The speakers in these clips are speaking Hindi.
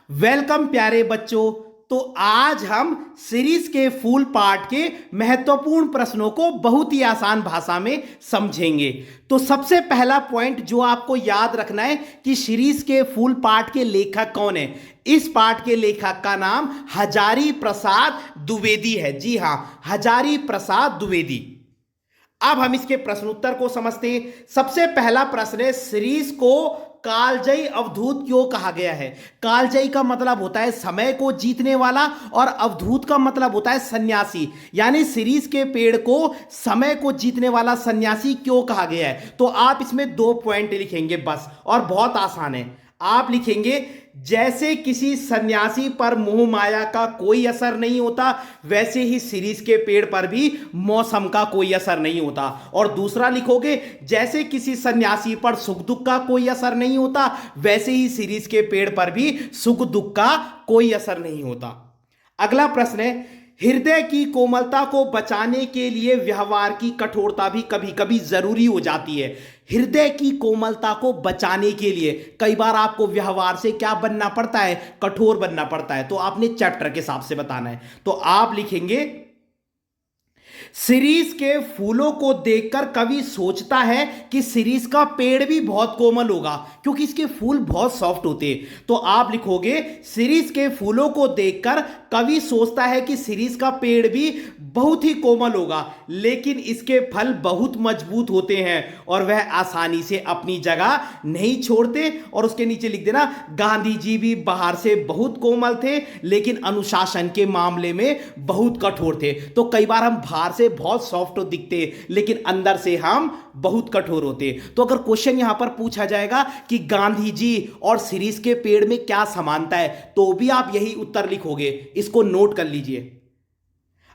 वेलकम प्यारे बच्चों। तो आज हम सीरीज के फूल पार्ट के महत्वपूर्ण प्रश्नों को बहुत ही आसान भाषा में समझेंगे। तो सबसे पहला पॉइंट जो आपको याद रखना है कि सीरीज के फूल पार्ट के लेखक कौन है। इस पार्ट के लेखक का नाम हजारी प्रसाद द्विवेदी है। जी हां, हजारी प्रसाद द्विवेदी। अब हम इसके प्रश्नोत्तर को समझते हैं। सबसे पहला प्रश्न है, सीरीज को कालजयी अवधूत क्यों कहा गया है। कालजयी का मतलब होता है समय को जीतने वाला और अवधूत का मतलब होता है सन्यासी। यानी सीरीज के पेड़ को समय को जीतने वाला सन्यासी क्यों कहा गया है। तो आप इसमें 2 पॉइंट लिखेंगे बस, और बहुत आसान है। आप लिखेंगे, जैसे किसी सन्यासी पर मोह माया का कोई असर नहीं होता, वैसे ही सीरीज के पेड़ पर भी मौसम का कोई असर नहीं होता। और दूसरा लिखोगे, जैसे किसी सन्यासी पर सुख दुख का कोई असर नहीं होता, वैसे ही सीरीज के पेड़ पर भी सुख दुख का कोई असर नहीं होता। अगला प्रश्न है, हृदय की कोमलता को बचाने के लिए व्यवहार की कठोरता भी कभी कभी जरूरी हो जाती है। हृदय की कोमलता को बचाने के लिए कई बार आपको व्यवहार से क्या बनना पड़ता है, कठोर बनना पड़ता है। तो आपने चैप्टर के हिसाब से बताना है। तो आप लिखेंगे, सीरीज के फूलों को देखकर कवि सोचता है कि सीरीज का पेड़ भी बहुत कोमल होगा, क्योंकि इसके फूल बहुत सॉफ्ट होते हैं। तो आप लिखोगे, सीरीज के फूलों को देखकर कवि सोचता है कि सीरीज का पेड़ भी बहुत ही कोमल होगा, लेकिन इसके फल बहुत मजबूत होते हैं और वह आसानी से अपनी जगह नहीं छोड़ते। और उसके नीचे लिख देना, गांधी जी भी बाहर से बहुत कोमल थे, लेकिन अनुशासन के मामले में बहुत कठोर थे। तो कई बार हम बाहर से बहुत सॉफ्ट दिखते, लेकिन अंदर से हम बहुत कठोर होते। तो अगर क्वेश्चन यहां पर पूछा जाएगा कि गांधी जी और सीरीज के पेड़ में क्या समानता है, तो भी आप यही उत्तर लिखोगे। इसको नोट कर लीजिए।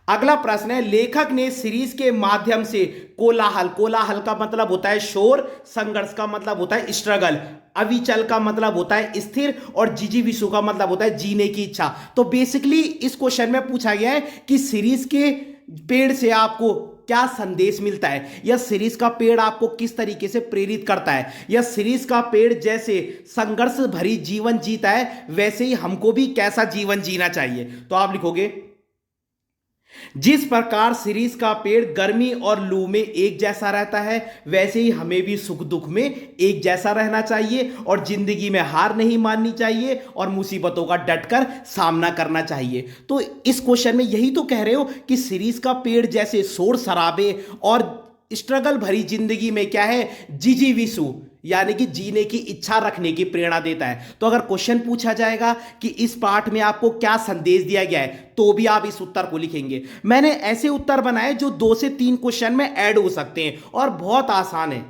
अगला प्रश्न है, लेखक ने सीरीज के माध्यम से कोलाहल, कोलाहल का मतलब होता है शोर, संघर्ष का मतलब होता है स्ट्रगल, अविचल का मतलब होता है स्थिर, और जिजीविषु का मतलब होता है जीने की इच्छा। तो बेसिकली इस क्वेश्चन में पूछा गया है कि सीरीज के पेड़ से आपको क्या संदेश मिलता है, या सीरीज का पेड़ आपको किस तरीके से प्रेरित करता है, या सीरीज का पेड़ जैसे संघर्ष भरी जीवन जीता है, वैसे ही हमको भी कैसा जीवन जीना चाहिए। तो आप लिखोगे, जिस प्रकार सीरीज का पेड़ गर्मी और लू में एक जैसा रहता है, वैसे ही हमें भी सुख दुख में एक जैसा रहना चाहिए, और जिंदगी में हार नहीं माननी चाहिए, और मुसीबतों का डटकर सामना करना चाहिए। तो इस क्वेश्चन में यही तो कह रहे हो कि सीरीज का पेड़ जैसे शोर शराबे और स्ट्रगल भरी जिंदगी में क्या है, जिजीविषु यानी कि जीने की इच्छा रखने की प्रेरणा देता है। तो अगर क्वेश्चन पूछा जाएगा कि इस पाठ में आपको क्या संदेश दिया गया है, तो भी आप इस उत्तर को लिखेंगे। मैंने ऐसे उत्तर बनाए जो 2 से 3 क्वेश्चन में ऐड हो सकते हैं और बहुत आसान है।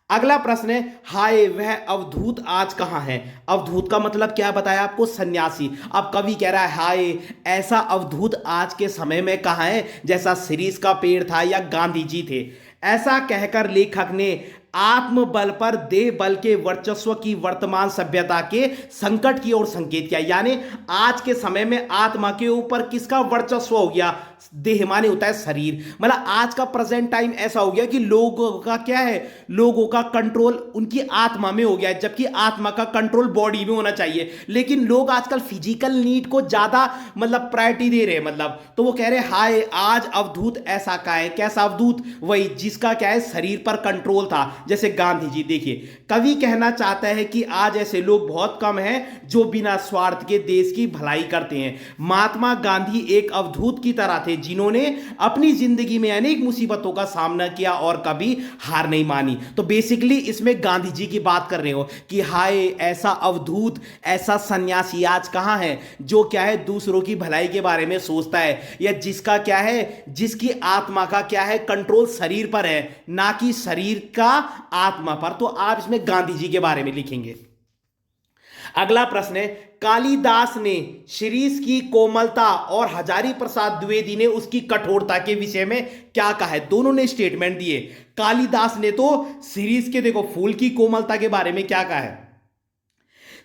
अगला प्रश्न है, हाय वह अवधूत आज कहां है। अवधूत का मतलब क्या बताया आपको, सन्यासी। अब कवि कह रहा है, हाय ऐसा अवधूत आज के समय में कहां है, जैसा सीरीज का पेड़ था या गांधी जी थे। ऐसा कहकर लेखक ने आत्मबल पर देह बल के वर्चस्व की वर्तमान सभ्यता के संकट की ओर संकेत किया। यानी आज के समय में आत्मा के ऊपर किसका वर्चस्व हो गया, देह माने होता है शरीर। मतलब आज का प्रेजेंट टाइम ऐसा हो गया कि लोगों का क्या है, लोगों का कंट्रोल उनकी आत्मा में हो गया है, जबकि आत्मा का कंट्रोल बॉडी में होना चाहिए। लेकिन लोग आजकल फिजिकल नीड को ज्यादा मतलब प्रायोरिटी दे रहे हैं। मतलब तो वो कह रहे हैं, हाय आज अवधूत ऐसा का है, कैसा अवधूत, वही जिसका क्या है शरीर पर कंट्रोल था, जैसे गांधी जी। देखिए कवि कहना चाहता है कि आज ऐसे लोग बहुत कम हैं जो बिना स्वार्थ के देश की भलाई करते हैं। महात्मा गांधी एक अवधूत की तरह थे, जिन्होंने अपनी जिंदगी में अनेक मुसीबतों का सामना किया और कभी हार नहीं मानी। तो बेसिकली इसमें गांधी जी की बात कर रहे हो कि हाय ऐसा अवधूत, ऐसा सन्यासी आज कहां है, जो क्या है दूसरों की भलाई के बारे में सोचता है, या जिसका क्या है, जिसकी आत्मा का क्या है कंट्रोल शरीर पर है, ना कि शरीर का आत्मा पर। तो आप इसमें गांधी जी के बारे में लिखेंगे। अगला प्रश्न है, कालिदास ने सीरीज की कोमलता और हजारी प्रसाद द्विवेदी ने उसकी कठोरता के विषय में क्या कहा है। दोनों ने स्टेटमेंट दिए। कालिदास ने तो सीरीज के देखो फूल की कोमलता के बारे में क्या कहा है,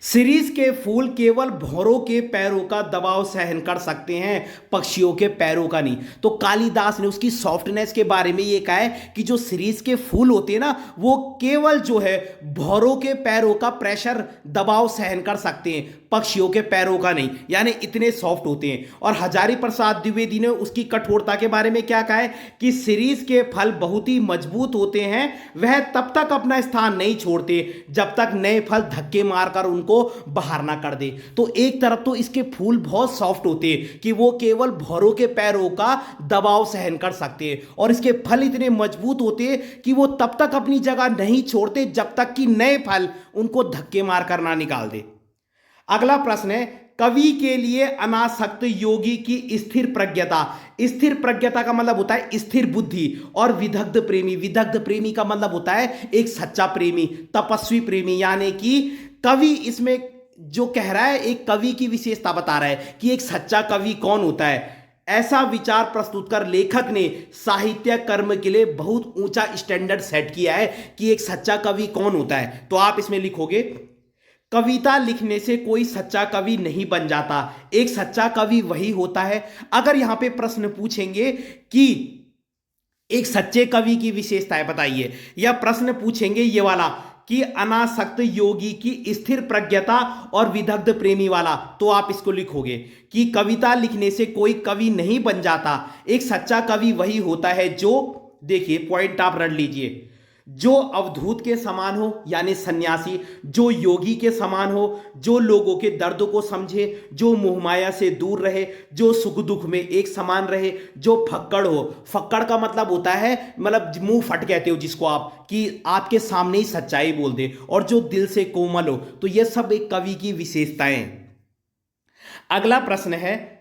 सीरीज के फूल केवल भौरों के पैरों का दबाव सहन कर सकते हैं, पक्षियों के पैरों का नहीं। तो कालिदास ने उसकी सॉफ्टनेस के बारे में ये कहा है कि जो सीरीज के फूल होते हैं ना, वो केवल जो है भौरों के पैरों का प्रेशर दबाव सहन कर सकते हैं, पक्षियों के पैरों का नहीं, यानी इतने सॉफ्ट होते हैं। और हजारी प्रसाद द्विवेदी ने उसकी कठोरता के बारे में क्या कहा है कि सीरीज के फल बहुत ही मजबूत होते हैं, वह तब तक अपना स्थान नहीं छोड़ते जब तक नए फल धक्के मारकर उनको बाहर ना कर दे। तो एक तरफ तो इसके फूल बहुत सॉफ्ट होते हैं कि वो केवल भौरों के पैरों का दबाव सहन कर सकते हैं, और इसके फल इतने मजबूत होते हैं कि वो तब तक अपनी जगह नहीं छोड़ते जब तक कि नए फल उनको धक्के मारकर ना निकाल दे। अगला प्रश्न है, कवि के लिए अनासक्त योगी की स्थिर प्रज्ञता। स्थिर प्रज्ञता का मतलब होता है स्थिर बुद्धि। और विदग्ध प्रेमी, विदग्ध प्रेमी का मतलब होता है एक सच्चा प्रेमी, तपस्वी प्रेमी। यानी कि कवि इसमें जो कह रहा है, एक कवि की विशेषता बता रहा है कि एक सच्चा कवि कौन होता है। ऐसा विचार प्रस्तुत कर लेखक ने साहित्य कर्म के लिए बहुत ऊंचा स्टैंडर्ड सेट किया है कि एक सच्चा कवि कौन होता है। तो आप इसमें लिखोगे, कविता लिखने से कोई सच्चा कवि नहीं बन जाता, एक सच्चा कवि वही होता है। अगर यहां पे प्रश्न पूछेंगे कि एक सच्चे कवि की विशेषताएं बताइए, या प्रश्न पूछेंगे ये वाला कि अनासक्त योगी की स्थिर प्रज्ञता और विदग्ध प्रेमी वाला, तो आप इसको लिखोगे कि कविता लिखने से कोई कवि नहीं बन जाता, एक सच्चा कवि वही होता है जो, देखिए पॉइंट आप रट लीजिए, जो अवधूत के समान हो यानी सन्यासी, जो योगी के समान हो, जो लोगों के दर्द को समझे, जो मोहमाया से दूर रहे, जो सुख दुख में एक समान रहे, जो फक्कड़ हो। फक्कड़ का मतलब होता है, मतलब मुंह फट कहते हो जिसको आप, कि आपके सामने ही सच्चाई बोल दे, और जो दिल से कोमल हो। तो ये सब एक कवि की विशेषताएं। अगला प्रश्न है,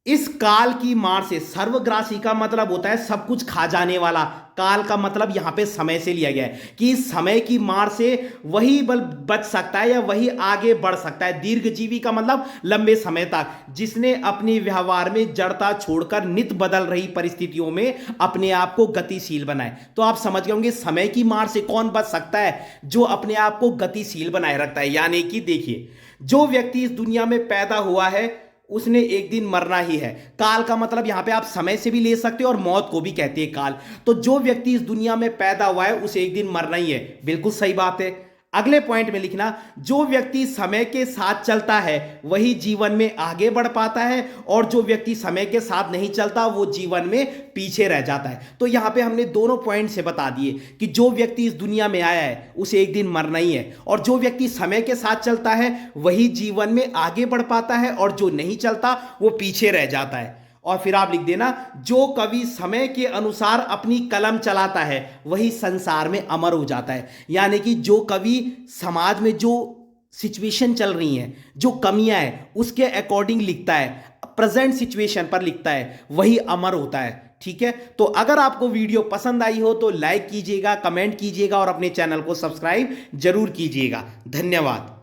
इस काल की मार से, सर्वग्रासी का मतलब होता है सब कुछ खा जाने वाला, काल का मतलब यहां पे समय से लिया गया है कि इस समय की मार से वही बल बच सकता है या वही आगे बढ़ सकता है। दीर्घजीवी का मतलब लंबे समय तक, जिसने अपने व्यवहार में जड़ता छोड़कर नित बदल रही परिस्थितियों में अपने आप को गतिशील बनाए। तो आप समझ गए होंगे समय की मार से कौन बच सकता है, जो अपने आप को गतिशील बनाए रखता है। यानी कि देखिए, जो व्यक्ति इस दुनिया में पैदा हुआ है उसने एक दिन मरना ही है। काल का मतलब यहां पे आप समय से भी ले सकते हो और मौत को भी कहते हैं काल। तो जो व्यक्ति इस दुनिया में पैदा हुआ है उसे एक दिन मरना ही है, बिल्कुल सही बात है। अगले पॉइंट में लिखना, जो व्यक्ति समय के साथ चलता है वही जीवन में आगे बढ़ पाता है, और जो व्यक्ति समय के साथ नहीं चलता वो जीवन में पीछे रह जाता है। तो यहां पे हमने दोनों पॉइंट से बता दिए कि जो व्यक्ति इस दुनिया में आया है उसे एक दिन मरना ही है, और जो व्यक्ति समय के साथ चलता है वही जीवन में आगे बढ़ पाता है, और जो नहीं चलता वो पीछे रह जाता है। और फिर आप लिख देना, जो कवि समय के अनुसार अपनी कलम चलाता है वही संसार में अमर हो जाता है। यानी कि जो कवि समाज में जो सिचुएशन चल रही है, जो कमियां हैं, उसके अकॉर्डिंग लिखता है, प्रेजेंट सिचुएशन पर लिखता है, वही अमर होता है। ठीक है, तो अगर आपको वीडियो पसंद आई हो तो लाइक कीजिएगा, कमेंट कीजिएगा और अपने चैनल को सब्सक्राइब जरूर कीजिएगा। धन्यवाद।